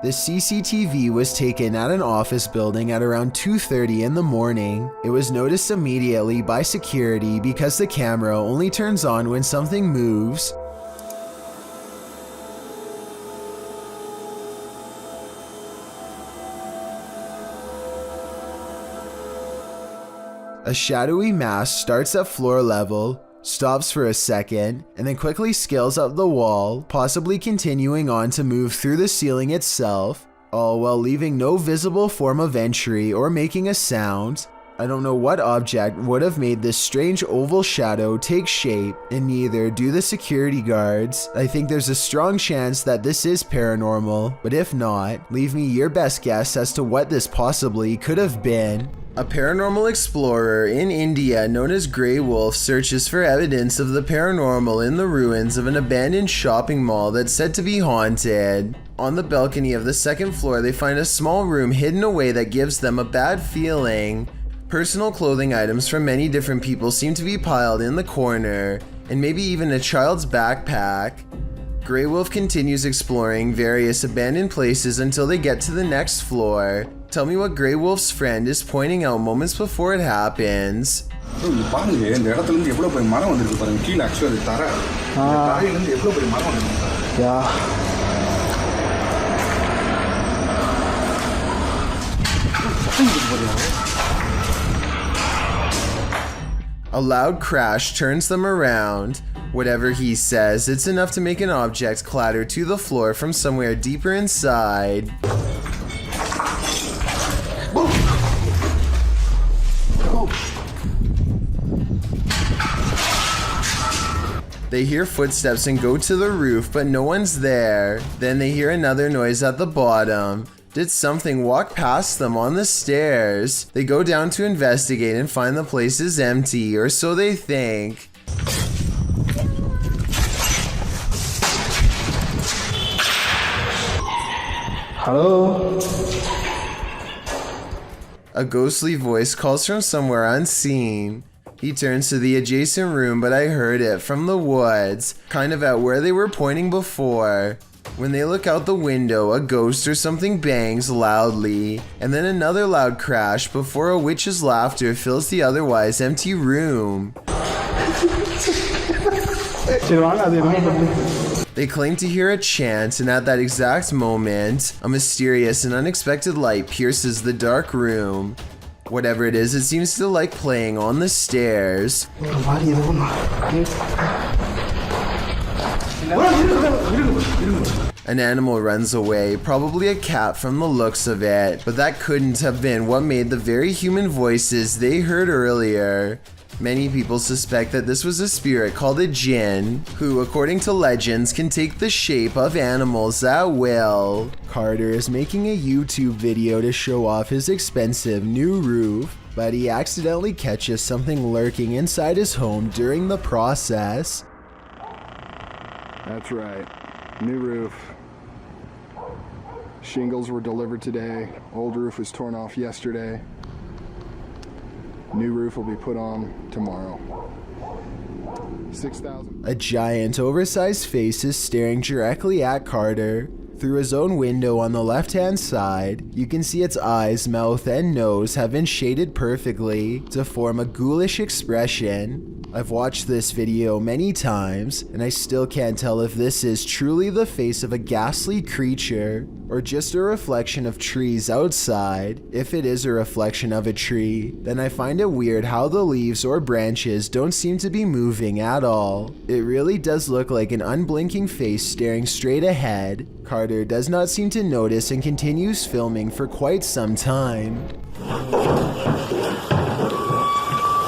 The CCTV was taken at an office building at around 2:30 in the morning. It was noticed immediately by security because the camera only turns on when something moves. A shadowy mass starts at floor level, stops for a second, and then quickly scales up the wall, possibly continuing on to move through the ceiling itself, all while leaving no visible form of entry or making a sound. I don't know what object would have made this strange oval shadow take shape, and neither do the security guards. I think there's a strong chance that this is paranormal, but if not, leave me your best guess as to what this possibly could have been. A paranormal explorer in India known as Grey Wolf searches for evidence of the paranormal in the ruins of an abandoned shopping mall that's said to be haunted. On the balcony of the second floor, they find a small room hidden away that gives them a bad feeling. Personal clothing items from many different people seem to be piled in the corner, and maybe even a child's backpack. Grey Wolf continues exploring various abandoned places until they get to the next floor. Tell me what Grey Wolf's friend is pointing out moments before it happens. A loud crash turns them around. Whatever he says, it's enough to make an object clatter to the floor from somewhere deeper inside. They hear footsteps and go to the roof, but no one's there. Then they hear another noise at the bottom. Did something walk past them on the stairs? They go down to investigate and find the place is empty, or so they think. Hello? A ghostly voice calls from somewhere unseen. He turns to the adjacent room, but I heard it from the woods, kind of at where they were pointing before. When they look out the window, a ghost or something bangs loudly, and then another loud crash before a witch's laughter fills the otherwise empty room. They claim to hear a chant, and at that exact moment, a mysterious and unexpected light pierces the dark room. Whatever it is, it seems to like playing on the stairs. An animal runs away, probably a cat from the looks of it, but that couldn't have been what made the very human voices they heard earlier. Many people suspect that this was a spirit called a jinn, who, according to legends, can take the shape of animals at will. Carter is making a YouTube video to show off his expensive new roof, but he accidentally catches something lurking inside his home during the process. That's right, new roof. Shingles were delivered today, old roof was torn off yesterday. New roof will be put on tomorrow. 6,000. A giant, oversized face is staring directly at Carter. Through his own window on the left-hand side, you can see its eyes, mouth, and nose have been shaded perfectly to form a ghoulish expression. I've watched this video many times, and I still can't tell if this is truly the face of a ghastly creature, or just a reflection of trees outside. If it is a reflection of a tree, then I find it weird how the leaves or branches don't seem to be moving at all. It really does look like an unblinking face staring straight ahead. Carter does not seem to notice and continues filming for quite some time.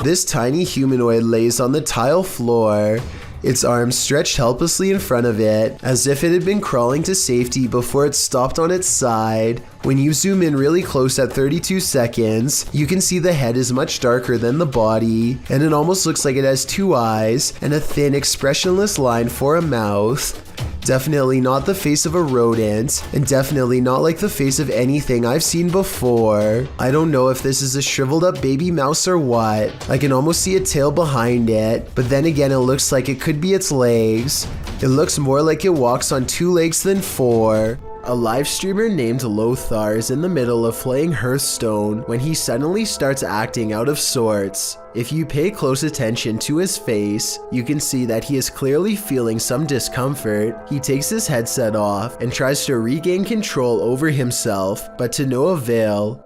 This tiny humanoid lays on the tile floor, its arms stretched helplessly in front of it, as if it had been crawling to safety before it stopped on its side. When you zoom in really close at 32 seconds, you can see the head is much darker than the body, and it almost looks like it has two eyes and a thin, expressionless line for a mouth. Definitely not the face of a rodent, and definitely not like the face of anything I've seen before. I don't know if this is a shriveled up baby mouse or what. I can almost see a tail behind it, but then again it looks like it could be its legs. It looks more like it walks on two legs than four. A live streamer named Lothar is in the middle of playing Hearthstone when he suddenly starts acting out of sorts. If you pay close attention to his face, you can see that he is clearly feeling some discomfort. He takes his headset off and tries to regain control over himself, but to no avail.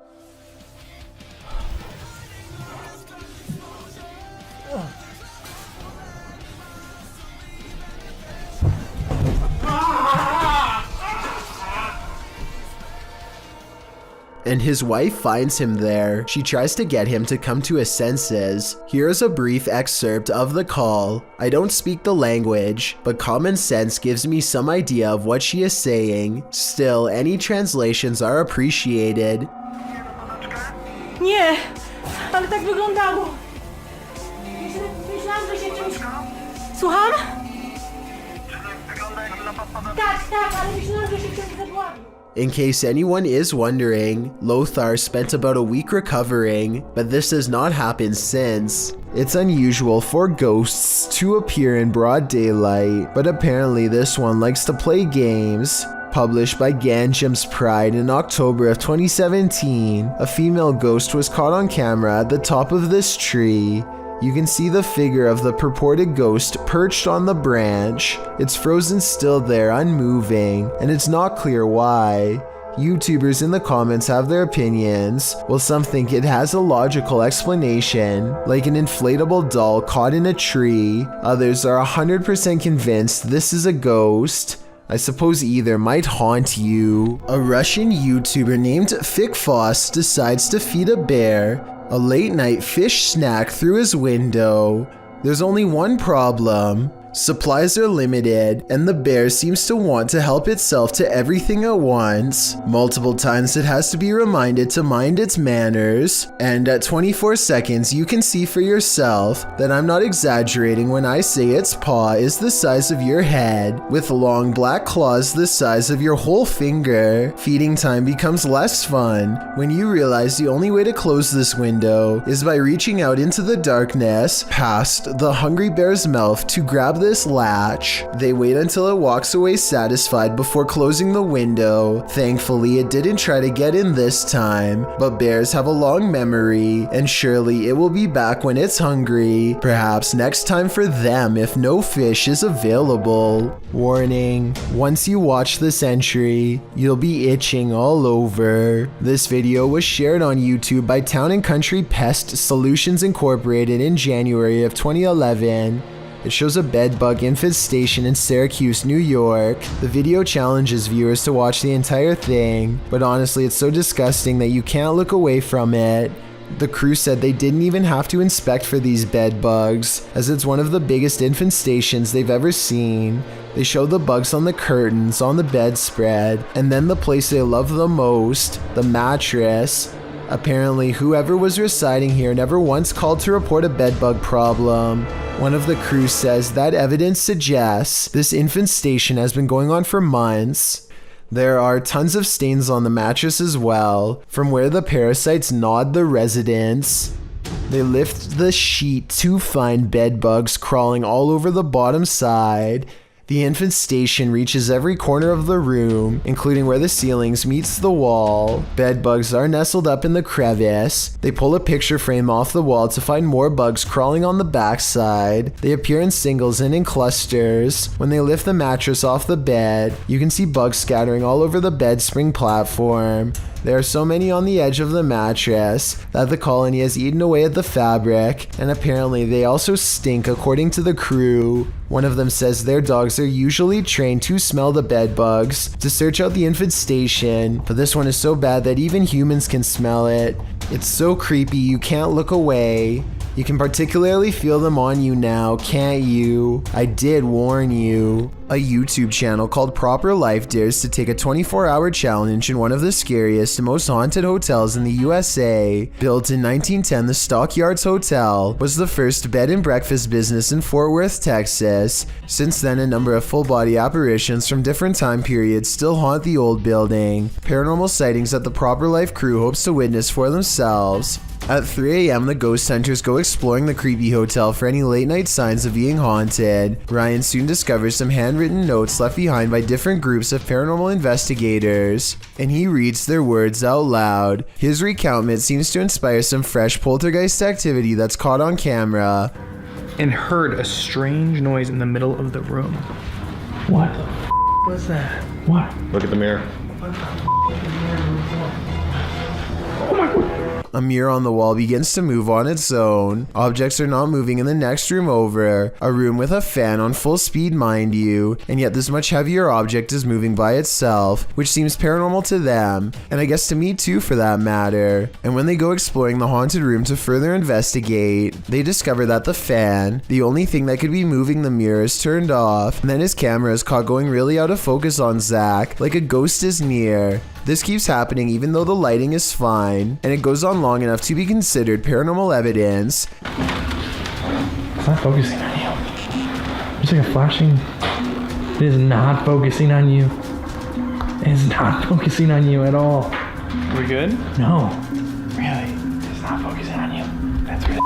And his wife finds him there. She tries to get him to come to his senses. Here is a brief excerpt of the call. I don't speak the language, but common sense gives me some idea of what she is saying. Still, any translations are appreciated. Nie, ale tak wyglądało. Myślałam, że się czymś... Słucham? Tak, ale myślałam, że się czymś zadławił. In case anyone is wondering, Lothar spent about a week recovering, but this has not happened since. It's unusual for ghosts to appear in broad daylight, but apparently this one likes to play games. Published by Ganjam's Pride in October of 2017, a female ghost was caught on camera at the top of this tree. You can see the figure of the purported ghost perched on the branch. It's frozen still there, unmoving, and it's not clear why. YouTubers in the comments have their opinions, while some think it has a logical explanation, like an inflatable doll caught in a tree. Others are 100% convinced this is a ghost. I suppose either might haunt you. A Russian YouTuber named Fikfos decides to feed a bear a late-night fish snack through his window. There's only one problem. Supplies are limited, and the bear seems to want to help itself to everything at once. Multiple times it has to be reminded to mind its manners, and at 24 seconds you can see for yourself that I'm not exaggerating when I say its paw is the size of your head, with long black claws the size of your whole finger. Feeding time becomes less fun when you realize the only way to close this window is by reaching out into the darkness past the hungry bear's mouth to grab this latch. They wait until it walks away satisfied before closing the window. Thankfully, it didn't try to get in this time, but bears have a long memory, and surely it will be back when it's hungry. Perhaps next time for them if no fish is available. Warning, once you watch this entry, you'll be itching all over. This video was shared on YouTube by Town & Country Pest Solutions Incorporated in January of 2011. It shows a bedbug infestation in Syracuse, New York. The video challenges viewers to watch the entire thing, but honestly it's so disgusting that you can't look away from it. The crew said they didn't even have to inspect for these bedbugs, as it's one of the biggest infestations they've ever seen. They show the bugs on the curtains, on the bedspread, and then the place they love the most, the mattress. Apparently, whoever was residing here never once called to report a bedbug problem. One of the crew says that evidence suggests this infestation has been going on for months. There are tons of stains on the mattress as well, from where the parasites gnawed the residents. They lift the sheet to find bedbugs crawling all over the bottom side. The infestation reaches every corner of the room, including where the ceilings meets the wall. Bedbugs are nestled up in the crevice. They pull a picture frame off the wall to find more bugs crawling on the backside. They appear in singles and in clusters. When they lift the mattress off the bed, you can see bugs scattering all over the bed spring platform. There are so many on the edge of the mattress that the colony has eaten away at the fabric, and apparently they also stink according to the crew. One of them says their dogs are usually trained to smell the bed bugs to search out the infestation, but this one is so bad that even humans can smell it. It's so creepy you can't look away. You can particularly feel them on you now, can't you? I did warn you. A YouTube channel called Proper Life dares to take a 24-hour challenge in one of the scariest and most haunted hotels in the USA. Built in 1910, the Stockyards Hotel was the first bed and breakfast business in Fort Worth, Texas. Since then, a number of full-body apparitions from different time periods still haunt the old building. Paranormal sightings that the Proper Life crew hopes to witness for themselves. At 3 a.m., the ghost hunters go exploring the creepy hotel for any late night signs of being haunted. Ryan soon discovers some handwritten notes left behind by different groups of paranormal investigators, and he reads their words out loud. His recountment seems to inspire some fresh poltergeist activity that's caught on camera. And heard a strange noise in the middle of the room. What the f was that? What? Look at the mirror. Oh my god. A mirror on the wall begins to move on its own. Objects are not moving in the next room over. A room with a fan on full speed, mind you, and yet this much heavier object is moving by itself, which seems paranormal to them, and I guess to me too for that matter. And when they go exploring the haunted room to further investigate, they discover that the fan, the only thing that could be moving the mirror, is turned off, and then his camera is caught going really out of focus on Zach, like a ghost is near. This keeps happening even though the lighting is fine, and it goes on long enough to be considered paranormal evidence. It's not focusing on you. It's like a flashing. It is not focusing on you. It is not focusing on you at all. We good? No. Really? It's not focusing on you. That's really.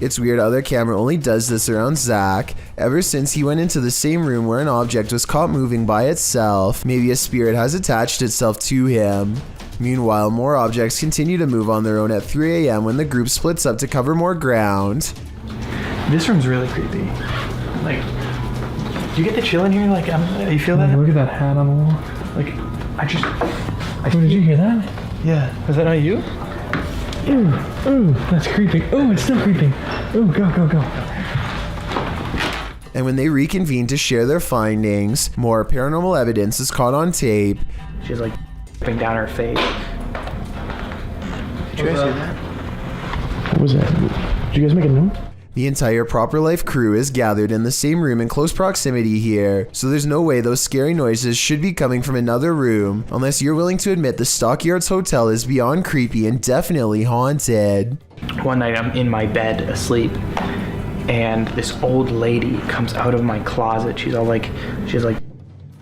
It's weird how their camera only does this around Zach. Ever since he went into the same room where an object was caught moving by itself, maybe a spirit has attached itself to him. Meanwhile, more objects continue to move on their own at 3 a.m. when the group splits up to cover more ground. This room's really creepy. Like, do you get the chill in here? Like, you feel that? Look at that hat on the wall. Like, did you hear that? Yeah. Was that not you? Ooh, that's creeping. Ooh, it's still creeping. Ooh, go. And when they reconvene to share their findings, more paranormal evidence is caught on tape. She's like dripping down her face. Did you guys hear that? What was that? Did you guys make a note? The entire Proper Life crew is gathered in the same room in close proximity here, so there's no way those scary noises should be coming from another room, unless you're willing to admit the Stockyards Hotel is beyond creepy and definitely haunted. One night I'm in my bed asleep, and this old lady comes out of my closet. She's like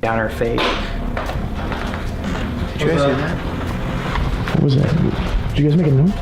down her face. Did you guys hear that? What was that? Did you guys make a note?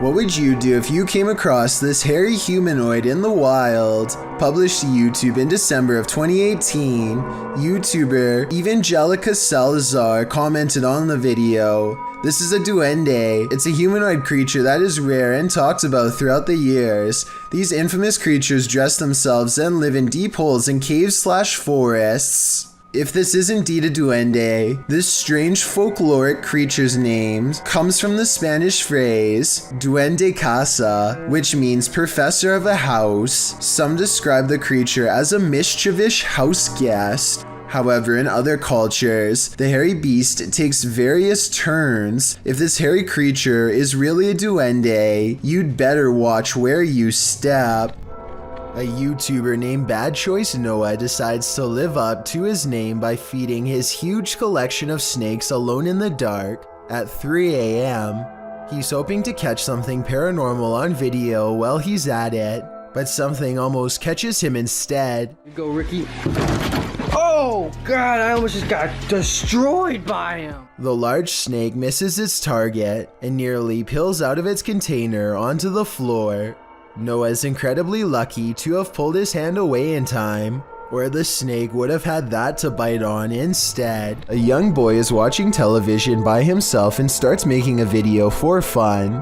What would you do if you came across this hairy humanoid in the wild? Published to YouTube in December of 2018, YouTuber Evangelica Salazar commented on the video. This is a duende. It's a humanoid creature that is rare and talked about throughout the years. These infamous creatures dress themselves and live in deep holes in caves/forests. If this is indeed a duende, this strange folkloric creature's name comes from the Spanish phrase duende casa, which means professor of a house. Some describe the creature as a mischievous house guest. However, in other cultures, the hairy beast takes various turns. If this hairy creature is really a duende, you'd better watch where you step. A YouTuber named Bad Choice Noah decides to live up to his name by feeding his huge collection of snakes alone in the dark at 3 a.m. He's hoping to catch something paranormal on video while he's at it, but something almost catches him instead. Go, Ricky. Oh, God, I almost just got destroyed by him. The large snake misses its target and nearly peels out of its container onto the floor. Noah's incredibly lucky to have pulled his hand away in time, or the snake would have had that to bite on instead. A young boy is watching television by himself and starts making a video for fun.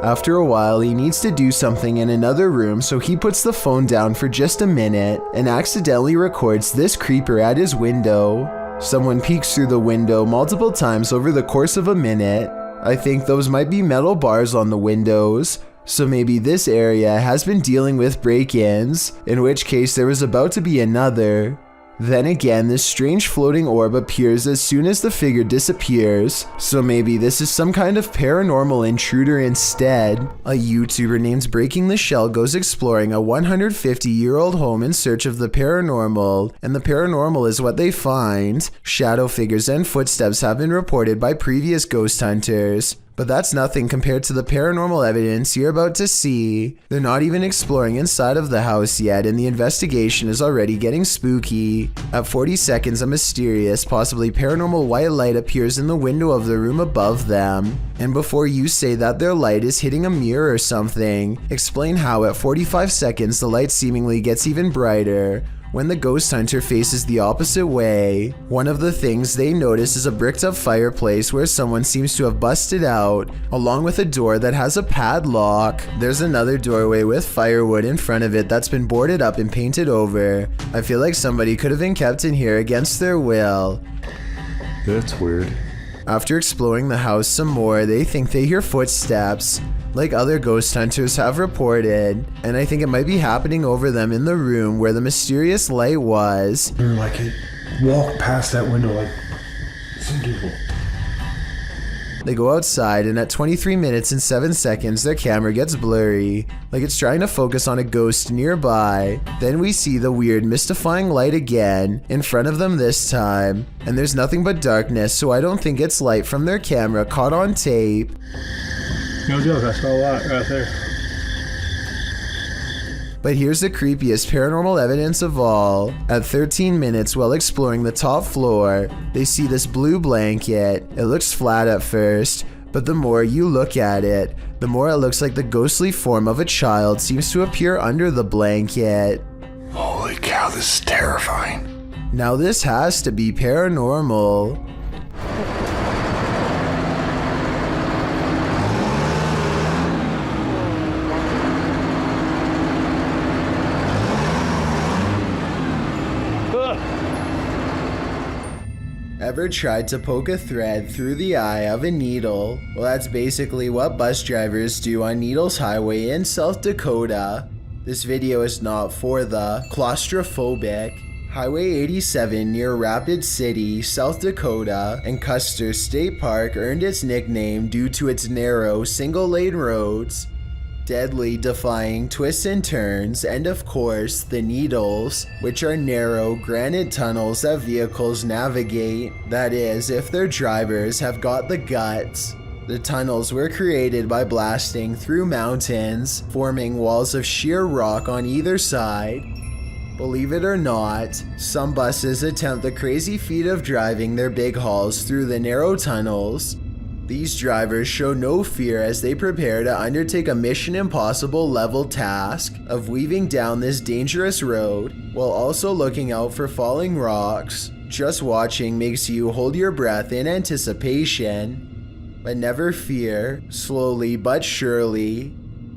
After a while, he needs to do something in another room, so he puts the phone down for just a minute and accidentally records this creeper at his window. Someone peeks through the window multiple times over the course of a minute. I think those might be metal bars on the windows. So maybe this area has been dealing with break-ins, in which case there was about to be another. Then again, this strange floating orb appears as soon as the figure disappears, so maybe this is some kind of paranormal intruder instead. A YouTuber named Breaking the Shell goes exploring a 150-year-old home in search of the paranormal, and the paranormal is what they find. Shadow figures and footsteps have been reported by previous ghost hunters. But that's nothing compared to the paranormal evidence you're about to see. They're not even exploring inside of the house yet, and the investigation is already getting spooky. At 40 seconds, a mysterious, possibly paranormal white light appears in the window of the room above them. And before you say that their light is hitting a mirror or something, explain how at 45 seconds the light seemingly gets even brighter when the ghost hunter faces the opposite way. One of the things they notice is a bricked up fireplace where someone seems to have busted out, along with a door that has a padlock. There's another doorway with firewood in front of it that's been boarded up and painted over. I feel like somebody could have been kept in here against their will. That's weird. After exploring the house some more, they think they hear footsteps, like other ghost hunters have reported, and I think it might be happening over them in the room where the mysterious light was. Like it walked past that window like some people. They go outside, and at 23 minutes and 7 seconds, their camera gets blurry, like it's trying to focus on a ghost nearby. Then we see the weird, mystifying light again, in front of them this time, and there's nothing but darkness, so I don't think it's light from their camera caught on tape. No joke, I saw a lot right there. But here's the creepiest paranormal evidence of all. At 13 minutes, while exploring the top floor, they see this blue blanket. It looks flat at first, but the more you look at it, the more it looks like the ghostly form of a child seems to appear under the blanket. Holy cow, this is terrifying. Now this has to be paranormal. Ever tried to poke a thread through the eye of a needle? Well, that's basically what bus drivers do on Needles Highway in South Dakota. This video is not for the claustrophobic. Highway 87 near Rapid City, South Dakota, and Custer State Park earned its nickname due to its narrow, single-lane roads, deadly defying twists and turns, and of course, the needles, which are narrow granite tunnels that vehicles navigate. That is, if their drivers have got the guts. The tunnels were created by blasting through mountains, forming walls of sheer rock on either side. Believe it or not, some buses attempt the crazy feat of driving their big hauls through the narrow tunnels. These drivers show no fear as they prepare to undertake a Mission Impossible level task of weaving down this dangerous road while also looking out for falling rocks. Just watching makes you hold your breath in anticipation. But never fear, slowly but surely,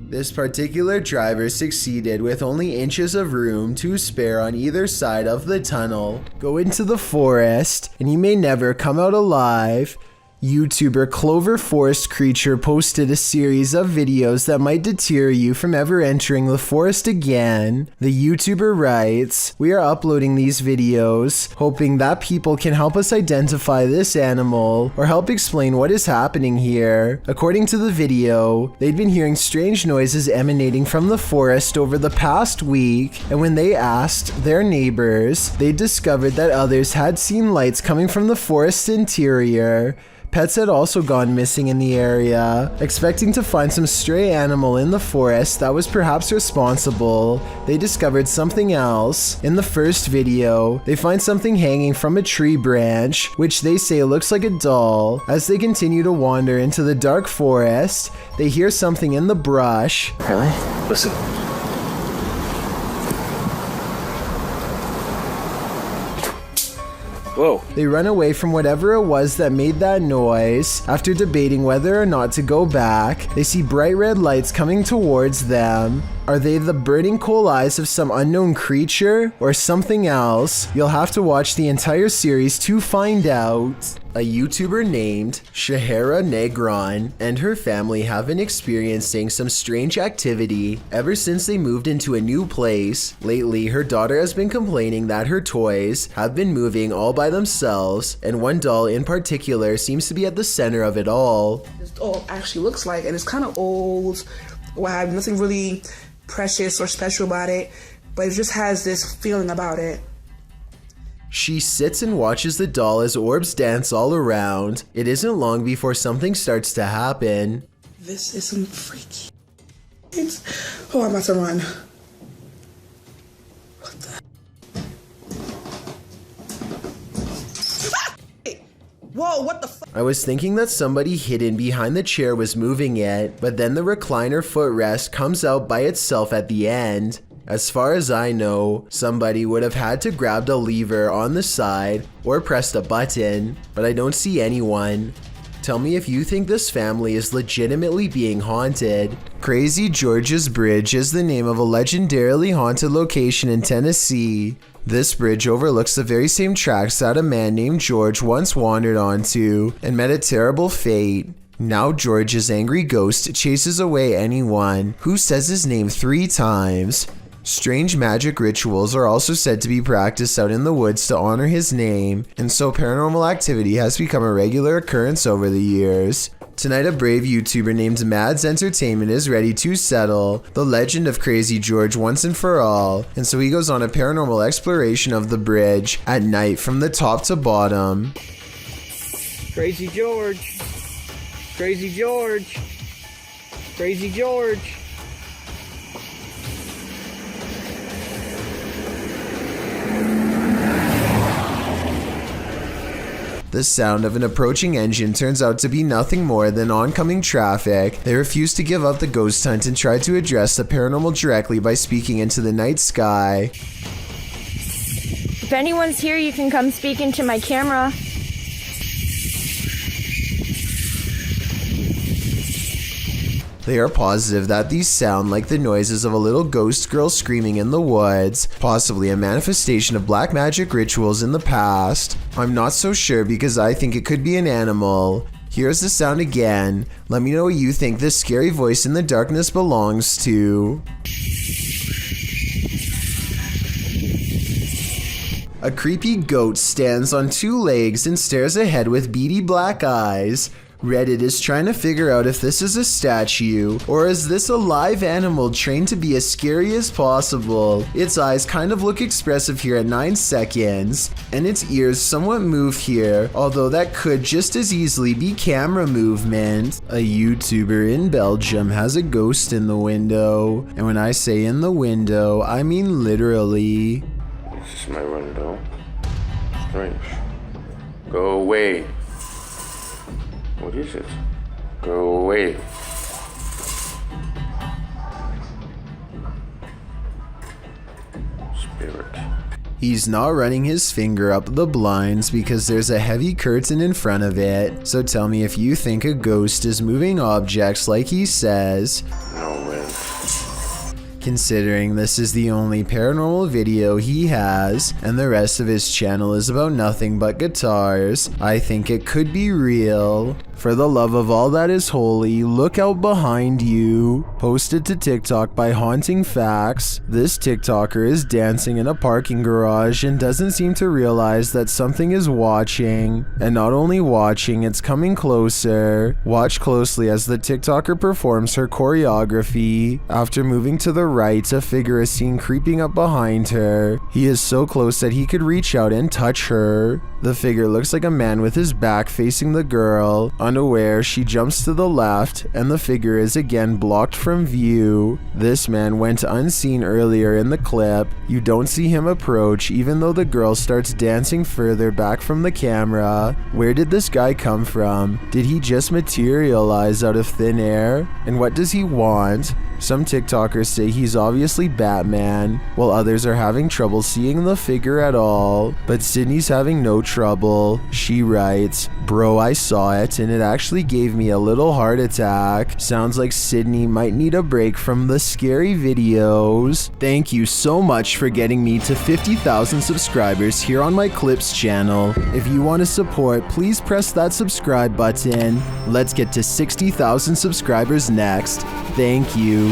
this particular driver succeeded with only inches of room to spare on either side of the tunnel. Go into the forest and you may never come out alive. YouTuber Clover Forest Creature posted a series of videos that might deter you from ever entering the forest again. The YouTuber writes, "We are uploading these videos, hoping that people can help us identify this animal or help explain what is happening here." According to the video, they'd been hearing strange noises emanating from the forest over the past week, and when they asked their neighbors, they discovered that others had seen lights coming from the forest's interior. Pets had also gone missing in the area. Expecting to find some stray animal in the forest that was perhaps responsible, they discovered something else. In the first video, they find something hanging from a tree branch, which they say looks like a doll. As they continue to wander into the dark forest, they hear something in the brush. Really? Listen. Whoa. They run away from whatever it was that made that noise. After debating whether or not to go back, they see bright red lights coming towards them. Are they the burning coal eyes of some unknown creature or something else? You'll have to watch the entire series to find out. A YouTuber named Shahara Negron and her family have been experiencing some strange activity ever since they moved into a new place. Lately, her daughter has been complaining that her toys have been moving all by themselves, and one doll in particular seems to be at the center of it all. This doll actually looks like, and it's kind of old, or have nothing really precious or special about it, but it just has this feeling about it. She sits and watches the doll as orbs dance all around. It isn't long before something starts to happen. This is some freaky. Oh, I'm about to run. What the? Whoa, what the fuck? I was thinking that somebody hidden behind the chair was moving it, but then the recliner footrest comes out by itself at the end. As far as I know, somebody would have had to grab a lever on the side or pressed a button, but I don't see anyone. Tell me if you think this family is legitimately being haunted. Crazy George's Bridge is the name of a legendarily haunted location in Tennessee. This bridge overlooks the very same tracks that a man named George once wandered onto and met a terrible fate. Now George's angry ghost chases away anyone who says his name 3 times. Strange magic rituals are also said to be practiced out in the woods to honor his name, and so paranormal activity has become a regular occurrence over the years. Tonight, a brave YouTuber named Mads Entertainment is ready to settle the legend of Crazy George once and for all, and so he goes on a paranormal exploration of the bridge at night from the top to bottom. Crazy George. Crazy George. Crazy George. The sound of an approaching engine turns out to be nothing more than oncoming traffic. They refuse to give up the ghost hunt and try to address the paranormal directly by speaking into the night sky. If anyone's here, you can come speak into my camera. They are positive that these sound like the noises of a little ghost girl screaming in the woods, possibly a manifestation of black magic rituals in the past. I'm not so sure because I think it could be an animal. Here's the sound again. Let me know what you think this scary voice in the darkness belongs to. A creepy goat stands on 2 legs and stares ahead with beady black eyes. Reddit is trying to figure out if this is a statue or is this a live animal trained to be as scary as possible. Its eyes kind of look expressive here at 9 seconds, and its ears somewhat move here, although that could just as easily be camera movement. A YouTuber in Belgium has a ghost in the window, and when I say in the window, I mean literally. This is my window. Strange. Go away. What is it? Go away. Spirit. He's not running his finger up the blinds because there's a heavy curtain in front of it. So tell me if you think a ghost is moving objects like he says. No wind. Considering this is the only paranormal video he has, and the rest of his channel is about nothing but guitars, I think it could be real. For the love of all that is holy, look out behind you. Posted to TikTok by Haunting Facts, this TikToker is dancing in a parking garage and doesn't seem to realize that something is watching. And not only watching, it's coming closer. Watch closely as the TikToker performs her choreography. After moving to the right, a figure is seen creeping up behind her. He is so close that he could reach out and touch her. The figure looks like a man with his back facing the girl. Unaware, she jumps to the left, and the figure is again blocked from view. This man went unseen earlier in the clip. You don't see him approach, even though the girl starts dancing further back from the camera. Where did this guy come from? Did he just materialize out of thin air? And what does he want? Some TikTokers say he's obviously Batman, while others are having trouble seeing the figure at all. But Sydney's having no trouble. She writes, "Bro, I saw it and it actually gave me a little heart attack. Sounds like Sydney might need a break from the scary videos." Thank you so much for getting me to 50,000 subscribers here on my Clips channel. If you want to support, please press that subscribe button. Let's get to 60,000 subscribers next. Thank you.